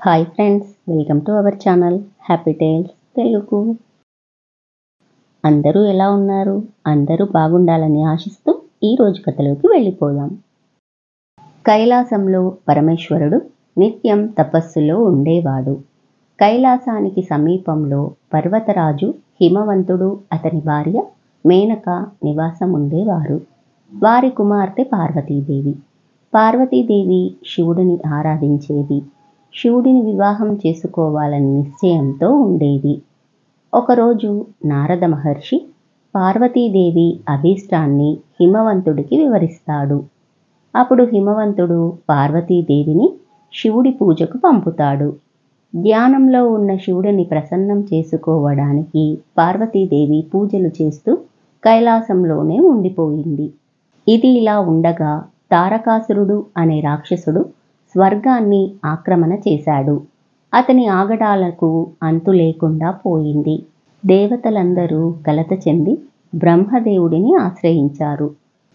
Hi friends, welcome to our channel happy tales Telugu. అందరూ ఎలా ఉన్నారు? అందరూ బాగుండాలని ఆశిస్తూ ఈరోజు కథలోకి వెళ్ళిపోదాం. కైలాసంలో పరమేశ్వరుడు నిత్యం తపస్సులో ఉండేవాడు. కైలాసానికి సమీపంలో పర్వతరాజు హిమవంతుడు అతని భార్య మేనక నివాసం ఉండేవారు. వారి కుమార్తె పార్వతీదేవి. పార్వతీదేవి శివుడిని ఆరాధించేది. శివుడిని వివాహం చేసుకోవాలని నిశ్చయంతో ఉండేది. ఒకరోజు నారద మహర్షి పార్వతీదేవి అభీష్టాన్ని హిమవంతుడికి వివరిస్తాడు. అప్పుడు హిమవంతుడు పార్వతీదేవిని శివుడి పూజకు పంపుతాడు. ధ్యానంలో ఉన్న శివుడిని ప్రసన్నం చేసుకోవడానికి పార్వతీదేవి పూజలు చేస్తూ కైలాసంలోనే ఉండిపోయింది. ఇది ఇలా ఉండగా తారకాసురుడు అనే రాక్షసుడు స్వర్గాన్ని ఆక్రమణ చేశాడు. అతని ఆగడాలకు అంతు లేకుండా పోయింది. దేవతలందరూ కలత చెంది బ్రహ్మదేవుడిని ఆశ్రయించారు.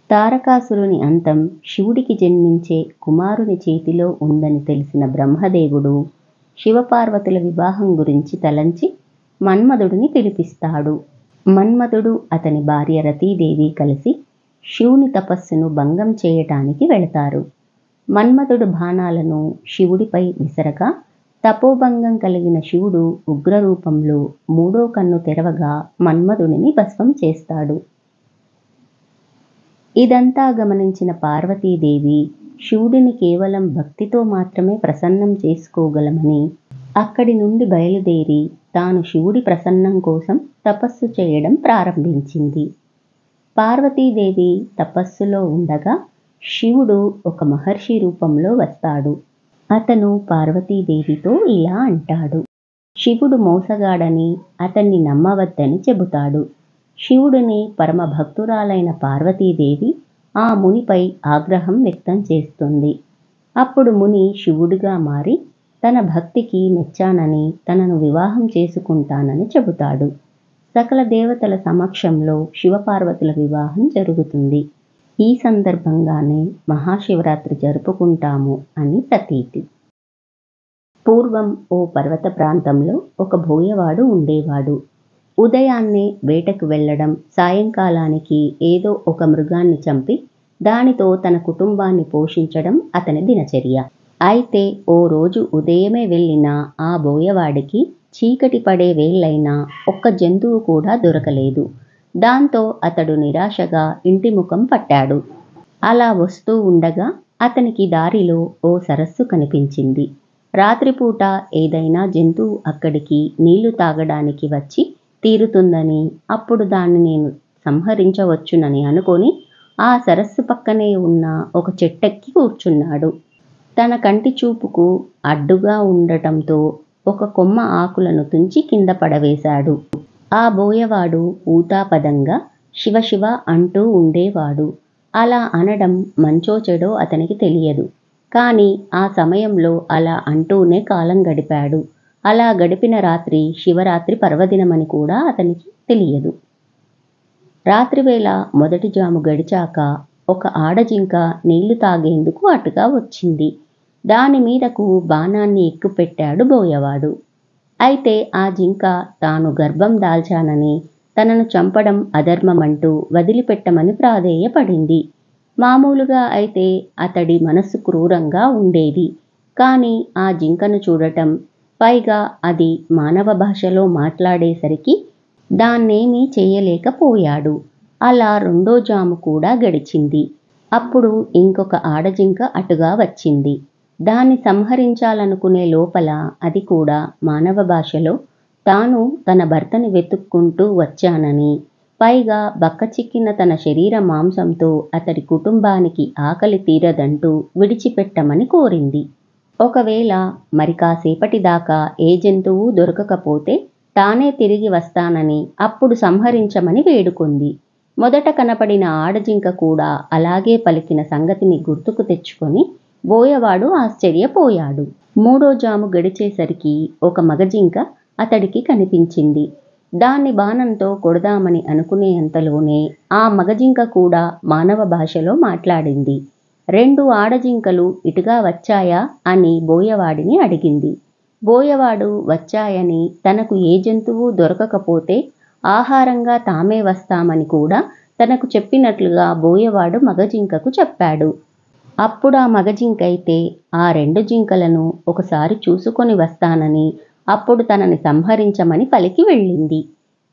తారకాసురుని అంతం శివుడికి జన్మించే కుమారుని చేతిలో ఉందని తెలిసిన బ్రహ్మదేవుడు శివపార్వతుల వివాహం గురించి తలంచి మన్మధుడిని పిలిపిస్తాడు. మన్మధుడు అతని భార్య రతీదేవి కలిసి శివుని తపస్సును భంగం చేయటానికి వెళతారు. మన్మధుడు బాణాలను శివుడిపై విసరగా తపోభంగం కలిగిన శివుడు ఉగ్రరూపంలో మూడో కన్ను తెరవగా మన్మధుడిని భస్మం చేస్తాడు. ఇదంతా గమనించిన పార్వతీదేవి శివుడిని కేవలం భక్తితో మాత్రమే ప్రసన్నం చేసుకోగలమని అక్కడి నుండి బయలుదేరి తాను శివుడి ప్రసన్నం కోసం తపస్సు చేయడం ప్రారంభించింది. పార్వతీదేవి తపస్సులో ఉండగా శివుడు ఒక మహర్షి రూపంలో వస్తాడు. అతను పార్వతీదేవితో ఇలా అంటాడు. శివుడు మోసగాడని అతన్ని నమ్మవద్దని చెబుతాడు. శివుడిని పరమ భక్తురాలైన పార్వతీదేవి ఆ మునిపై ఆగ్రహం వ్యక్తం చేస్తుంది. అప్పుడు ముని శివుడిగా మారి తన భక్తికి మెచ్చానని తనను వివాహం చేసుకుంటానని చెబుతాడు. సకల దేవతల సమక్షంలో శివపార్వతుల వివాహం జరుగుతుంది. ఈ సందర్భంగానే మహాశివరాత్రి జరుపుకుంటాము అని ప్రతీతి. పూర్వం ఓ పర్వత ప్రాంతంలో ఒక బోయవాడు ఉండేవాడు. ఉదయాన్నే వేటకు వెళ్ళడం, సాయంకాలానికి ఏదో ఒక మృగాన్ని చంపి దానితో తన కుటుంబాన్ని పోషించడం అతని దినచర్య. అయితే ఓ రోజు ఉదయమే వెళ్ళిన ఆ బోయవాడికి చీకటి పడే వేళ్ళైనా ఒక్క జంతువు కూడా దొరకలేదు. దాంతో అతడు నిరాశగా ఇంటి ముఖం పట్టాడు. అలా వస్తూ ఉండగా అతనికి దారిలో ఓ సరస్సు కనిపించింది. రాత్రిపూట ఏదైనా జంతువు అక్కడికి నీళ్లు తాగడానికి వచ్చి తీరుతుందని, అప్పుడు దాన్ని నేను సంహరించవచ్చునని అనుకొని ఆ సరస్సు పక్కనే ఉన్న ఒక చెట్టెక్కి కూర్చున్నాడు. తన కంటి చూపుకు అడ్డుగా ఉండటంతో ఒక కొమ్మ ఆకులను తుంచి కింద పడవేశాడు. ఆ బోయవాడు ఊతాపదంగా శివ శివ అంటూ ఉండేవాడు. అలా అనడం మంచో చెడో అతనికి తెలియదు. కానీ ఆ సమయంలో అలా అంటూనే కాలం గడిపాడు. అలా గడిపిన రాత్రి శివరాత్రి పర్వదినమని కూడా అతనికి తెలియదు. రాత్రివేళ మొదటి జాము గడిచాక ఒక ఆడజింక నీళ్లు తాగేందుకు అటుగా వచ్చింది. దాని మీదకు బాణాన్ని ఎక్కుపెట్టాడు బోయవాడు. అయితే ఆ జింక తాను గర్భం దాల్చానని, తనను చంపడం అధర్మమంటూ వదిలిపెట్టమని ప్రాధేయపడింది. మామూలుగా అయితే అతడి మనస్సు క్రూరంగా ఉండేది. కానీ ఆ జింకను చూడటం, పైగా అది మానవ భాషలో మాట్లాడేసరికి దాన్నేమీ చేయలేకపోయాడు. అలా రెండో జాము కూడా గడిచింది. అప్పుడు ఇంకొక ఆడజింక అటుగా వచ్చింది. దాన్ని సంహరించాలనుకునే లోపల అది కూడా మానవ భాషలో తాను తన భర్తని వెతుక్కుంటూ వచ్చానని, పైగా బక్కచిక్కిన తన శరీర మాంసంతో అతడి కుటుంబానికి ఆకలి తీరదంటూ విడిచిపెట్టమని కోరింది. ఒకవేళ మరి కాసేపటి దాకా ఏ జంతువు దొరకకపోతే తానే తిరిగి వస్తానని, అప్పుడు సంహరించమని వేడుకుంది. మొదట కనపడిన ఆడజింక కూడా అలాగే పలికిన సంగతిని గుర్తుకు తెచ్చుకొని బోయవాడు ఆశ్చర్యపోయాడు. మూడో జాము గడిచేసరికి ఒక మగజింక అతడికి కనిపించింది. దాన్ని బాణంతో కొడదామని అనుకునేంతలోనే ఆ మగజింక కూడా మానవ భాషలో మాట్లాడింది. 2 ఆడజింకలు ఇటుగా వచ్చాయా అని బోయవాడిని అడిగింది. బోయవాడు వచ్చాయని, తనకు ఏ జంతువు దొరకకపోతే ఆహారంగా తామే వస్తామని కూడా తనకు చెప్పినట్లుగా బోయవాడు మగజింకకు చెప్పాడు. అప్పుడా మగజింకైతే ఆ 2 జింకలను ఒకసారి చూసుకొని వస్తానని, అప్పుడు తనని సంహరించమని పలికి వెళ్ళింది.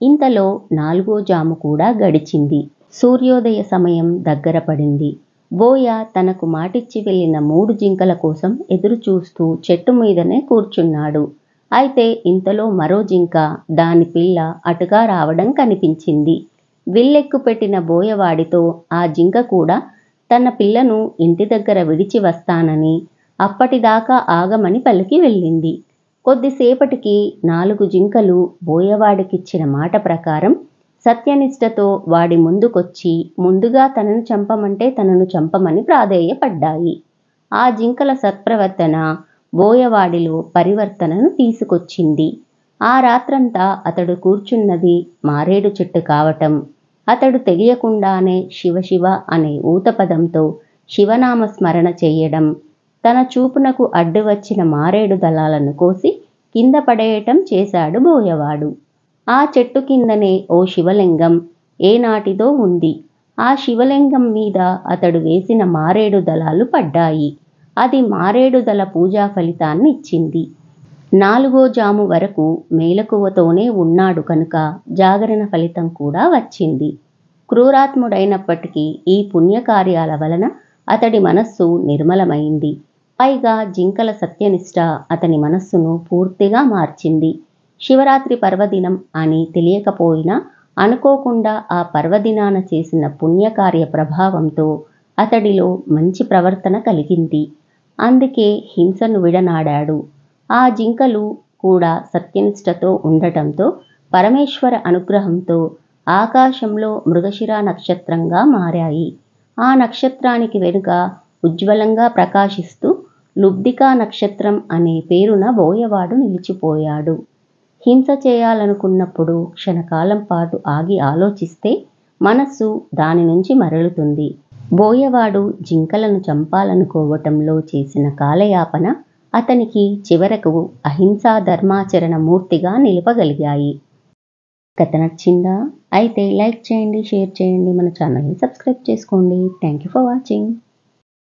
ఇంతలో 4వ జాము కూడా గడిచింది. సూర్యోదయ సమయం దగ్గర పడింది. బోయ తనకు మాటిచ్చి వెళ్ళిన 3 జింకల కోసం ఎదురుచూస్తూ చెట్టు మీదనే కూర్చున్నాడు. అయితే ఇంతలో మరో జింక, దాని పిల్ల అటుగా రావడం కనిపించింది. విల్లెక్కు పెట్టిన బోయవాడితో ఆ జింక కూడా తన పిల్లను ఇంటి దగ్గర విడిచి వస్తానని, అప్పటిదాకా ఆగమని పలికి వెళ్ళింది. కొద్దిసేపటికి 4 జింకలు బోయవాడికిచ్చిన మాట ప్రకారం సత్యనిష్టతో వాడి ముందుకొచ్చి ముందుగా తనను చంపమంటే తనను చంపమని ప్రాధేయపడ్డాయి. ఆ జింకల సత్ప్రవర్తన బోయవాడిలో పరివర్తనను తీసుకొచ్చింది. ఆ రాత్రంతా అతడు కూర్చున్నది మారేడు చెట్టు కావటం, అతడు తెలియకుండానే శివశివ అనే ఊతపదంతో శివనామ స్మరణ చెయ్యడం, తన చూపునకు అడ్డు వచ్చిన మారేడు దళాలను కోసి కింద పడేయటం చేశాడు బోయవాడు. ఆ చెట్టు కిందనే ఓ శివలింగం ఏనాటిదో ఉంది. ఆ శివలింగం మీద అతడు వేసిన మారేడు దళాలు పడ్డాయి. అది మారేడు దళ పూజా ఫలితాన్ని ఇచ్చింది. 4వ జాము వరకు మేలకువతోనే ఉన్నాడు కనుక జాగరణ ఫలితం కూడా వచ్చింది. క్రూరాత్ముడైనప్పటికీ ఈ పుణ్యకార్యాల వలన అతడి మనస్సు నిర్మలమైంది. పైగా జింకల సత్యనిష్ట అతని మనస్సును పూర్తిగా మార్చింది. శివరాత్రి పర్వదినం అని తెలియకపోయినా అనుకోకుండా ఆ పర్వదినాన చేసిన పుణ్యకార్య ప్రభావంతో అతడిలో మంచి ప్రవర్తన కలిగింది. అందుకే హింసను విడనాడాడు. ఆ జింకలు కూడా సత్యనిష్టతో ఉండటంతో పరమేశ్వర అనుగ్రహంతో ఆకాశంలో మృగశిర నక్షత్రంగా మారాయి. ఆ నక్షత్రానికి వెనుక ఉజ్వలంగా ప్రకాశిస్తూ లుబ్ధికా నక్షత్రం అనే పేరున బోయవాడు నిలిచిపోయాడు. హింస చేయాలనుకున్నప్పుడు క్షణకాలం పాటు ఆగి ఆలోచిస్తే మనస్సు దాని నుంచి మరలుతుంది. బోయవాడు జింకలను చంపాలనుకోవటంలో చేసిన కాలయాపన అతనికి చివరకు అహింసా ధర్మాచరణ మూర్తిగా నిలపగలిగాయి. కథ నచ్చిందా? అయితే లైక్ చేయండి, షేర్ చేయండి, మన ఛానల్ని సబ్స్క్రైబ్ చేసుకోండి. Thank you for watching.